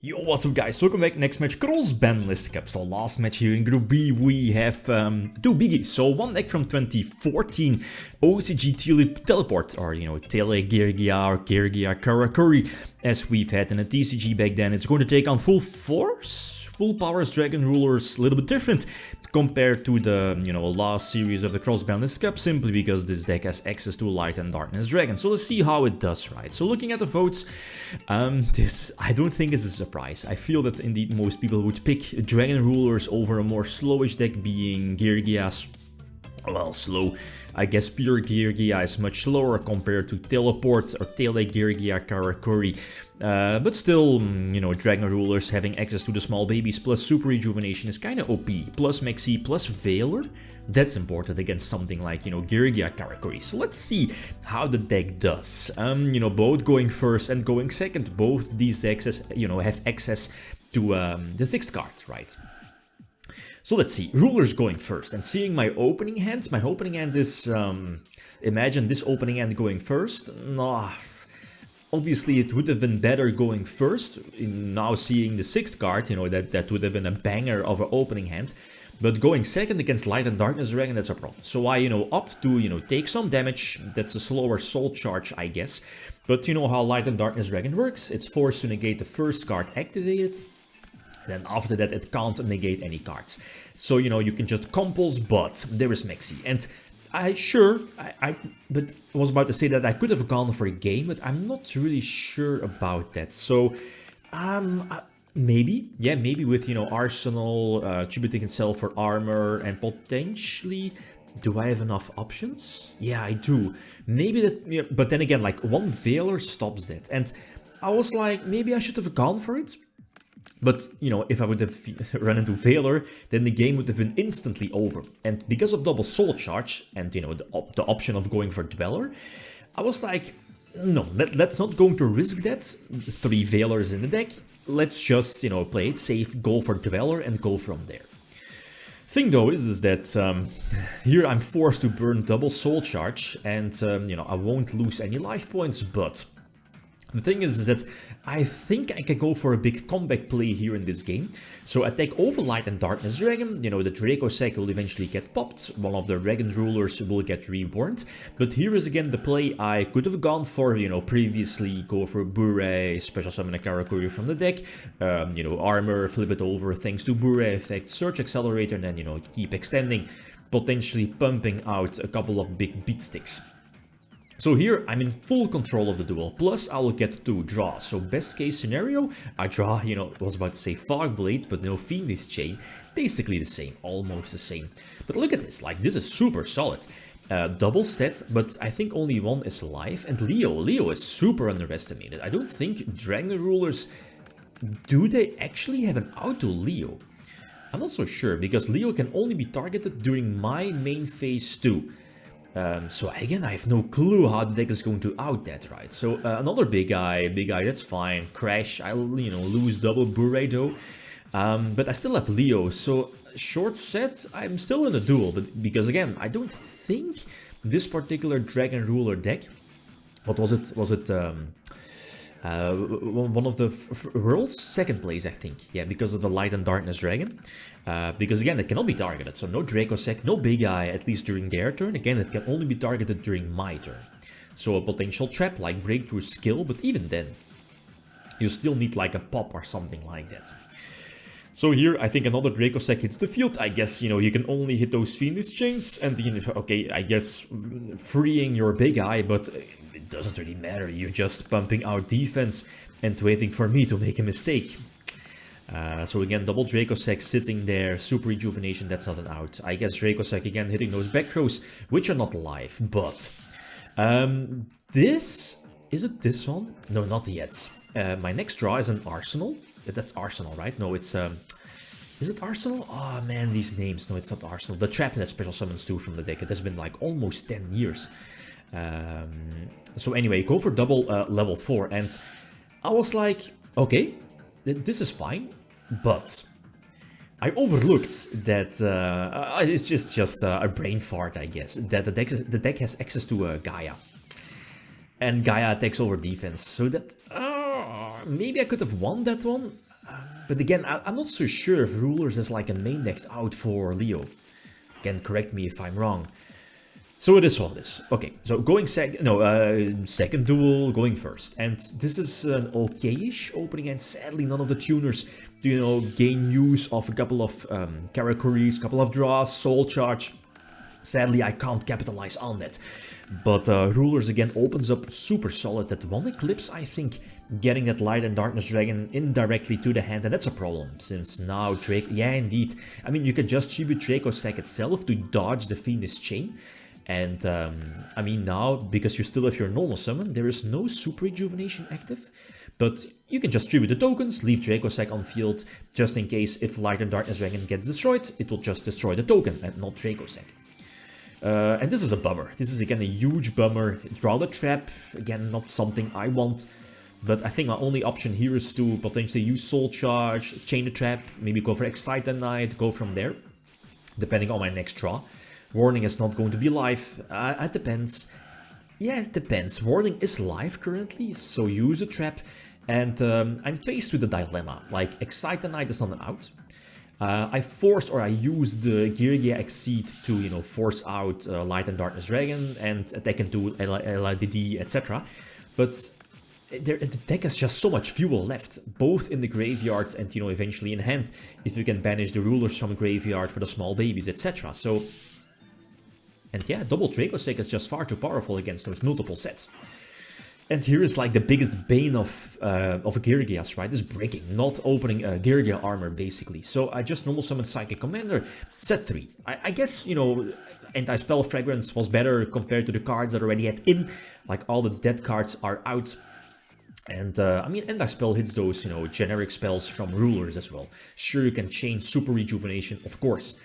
Yo, what's up guys, welcome back. Next match, Cross-Banlist Cup. So last match here in Group B, we have two biggies. So one deck from 2014, OCG Tulip Teleport, or Tele-Geargia or Geargia Karakuri, as we've had in a TCG back then. It's going to take on full force, full powers, Dragon Rulers, a little bit different compared to the, last series of the Cross-Banlist Cup, simply because this deck has access to Light and Darkness Dragon. So let's see how it does, right? So looking at the votes, I don't think is a surprise. I feel that indeed most people would pick Dragon Rulers over a more slowish deck, being Geargia's, well, slow. I guess pure Geargia is much slower compared to Teleport or Tele-Geargia Karakuri. But still, Dragon Rulers having access to the small babies plus Super Rejuvenation is kinda OP. Plus Maxi plus Veiler, that's important against something like, Geargia Karakuri. So let's see how the deck does. Both going first and going second, both these decks, have access to the 6th card, right? So let's see, Rulers going first, and seeing my opening hand is, imagine this opening hand going first. Nah, obviously it would have been better going first. Now seeing the 6th card, that would have been a banger of an opening hand. But going second against Light and Darkness Dragon, that's a problem. So I, opt to, take some damage. That's a slower soul charge, I guess. But you know how Light and Darkness Dragon works. It's forced to negate the first card activated. Then after that it can't negate any cards. So you can just compulse, but there is Maxi. And I was about to say that I could have gone for a game, but I'm not really sure about that. So maybe with Arsenal tributing itself for armor, and potentially, do I have enough options? Yeah, I do. Maybe that, but then again, like one Veiler stops that. And I was like, maybe I should have gone for it. But, if I would have run into Veiler, then the game would have been instantly over. And because of double soul charge and, the option of going for Dweller, I was like, no, let's not going to risk that. 3 Veilers in the deck. Let's just, play it safe, go for Dweller and go from there. Thing though is that here I'm forced to burn double soul charge and, I won't lose any life points, but the thing is that I think I can go for a big comeback play here in this game. So attack over Light and Darkness Dragon, the Draco Sack will eventually get popped, one of the Dragon Rulers will get reborn. But here is again the play I could have gone for, previously go for Bure, special summon a Karakuri from the deck, armor, flip it over thanks to Bure effect, Search Accelerator, and then, keep extending, potentially pumping out a couple of big beat sticks. So here I'm in full control of the duel, plus I will get 2 draws. So best case scenario, I draw, I was about to say Fog Blade, but no, Fiendish Chain, basically the same, almost the same. But look at this, like this is super solid. Double set, but I think only one is alive, and Leo is super underestimated. I don't think Dragon Rulers, do they actually have an auto Leo? I'm not so sure, because Leo can only be targeted during my main phase 2. So again, I have no clue how the deck is going to out that, right? So another big guy, that's fine. Crash, I'll, lose double Bure though. But I still have Leo, so short set, I'm still in a duel. But because again, I don't think this particular Dragon Ruler deck, what was it? Was it one of the world's 2nd place, I think. Yeah, because of the Light and Darkness Dragon. Because again, it cannot be targeted, so no Draco Sack, no Big Eye, at least during their turn. Again, it can only be targeted during my turn. So a potential trap like Breakthrough Skill, but even then, you still need like a pop or something like that. So here, I think another Draco Sack hits the field. I guess, you can only hit those Fiendish Chains, and okay, I guess freeing your Big Eye, but it doesn't really matter. You're just pumping out defense and waiting for me to make a mistake. So again, double Draco Sack sitting there, Super Rejuvenation, that's not an out. I guess Draco Sack again hitting those back rows, which are not live, but is it this one? No, not yet. My next draw is an Arsenal. That's Arsenal, right? No, it's is it Arsenal? Oh man, these names. No, it's not Arsenal. The trap that special summons 2 from the deck. It has been like almost 10 years. So anyway, go for double level 4, and I was like, okay, this is fine. But I overlooked that it's just a brain fart, I guess, that the deck has access to Gaia, and Gaia attacks over defense. So that maybe I could have won that one. But again, I'm not so sure if Rulers is like a main decked out for Leo. Again, correct me if I'm wrong. So it is what it is. Okay, so going second duel, going first. And this is an okay-ish opening, and sadly none of the tuners do, you know, gain use of a couple of Karakuris, a couple of draws, Soul Charge. Sadly, I can't capitalize on that. But Rulers again opens up super solid. That one Eclipse, I think, getting that Light and Darkness Dragon indirectly to the hand, and that's a problem, since now Draco... Yeah, indeed. I mean, you can just tribute Dracossack itself to dodge the Fiendish Chain. And, I mean, now, because you still have your normal summon, there is no Super Rejuvenation active. But you can just tribute the tokens, leave Dracossack on field, just in case if Light and Darkness Dragon gets destroyed, it will just destroy the token and not Dracossack. And this is a bummer. This is again a huge bummer. Draw the trap, again not something I want. But I think my only option here is to potentially use Soul Charge, chain the trap, maybe go for Excite the Knight, go from there, depending on my next draw. Warning is not going to be live. It depends. Yeah, it depends. Warning is live currently, so use a trap. And I'm faced with a dilemma. Like, Excite the Knight is not an out. I used the Geargia Exceed to, you know, force out Light and Darkness Dragon and attack into LIDD, etc. But the deck has just so much fuel left, both in the graveyard and, you know, eventually in hand, if you can banish the Rulers from graveyard for the small babies, etc. So, and yeah, double Dracossack is just far too powerful against those multiple sets. And here is like the biggest bane of Geargias, right? This breaking, not opening Geargia armor, basically. So I just normal summoned Psychic Commander, set 3. I guess, you know, Anti-Spell Fragrance was better compared to the cards that already had in. Like, all the dead cards are out. And, I mean, Anti-Spell hits those, you know, generic spells from Rulers as well. Sure, you can change Super Rejuvenation, of course.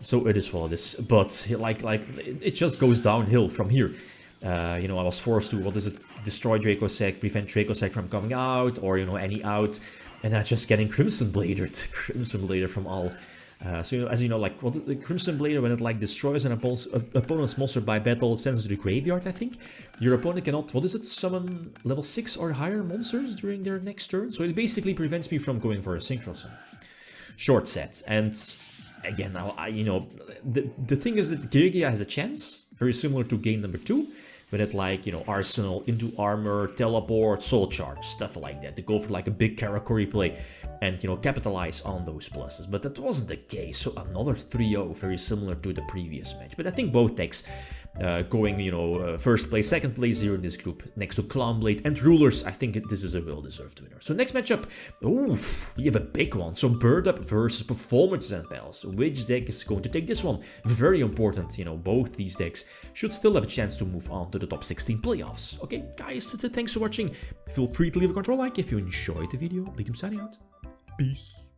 So it is what it is. But, like it just goes downhill from here. You know, I was forced to, destroy Dracossack, prevent Dracossack from coming out, or, you know, any out, and I'm just getting Crimson Blader from all. So, you know, as you know, like, the Crimson Blader, when it, like, destroys an opponent's monster by battle, sends it to the graveyard, I think, your opponent cannot, summon level 6 or higher monsters during their next turn, so it basically prevents me from going for a Synchro Summon. Short set, and again, you know, the thing is that Geargia has a chance, very similar to game number 2, when it, like, you know, Arsenal, into armor, teleport, Soul Charge, stuff like that, to go for like a big Karakuri play and, you know, capitalize on those pluses. But that wasn't the case, so another 3-0, very similar to the previous match. But I think both decks going, you know, first place, second place here in this group, next to Clownblade and Rulers, I think this is a well-deserved winner. So next matchup, we have a big one. So Bird Up versus Performance and Pals. Which deck is going to take this one? Very important, you know, both these decks should still have a chance to move on to the top 16 playoffs. Okay, guys, that's it. Thanks for watching. Feel free to leave a control like if you enjoyed the video. Riddim signing out. Peace.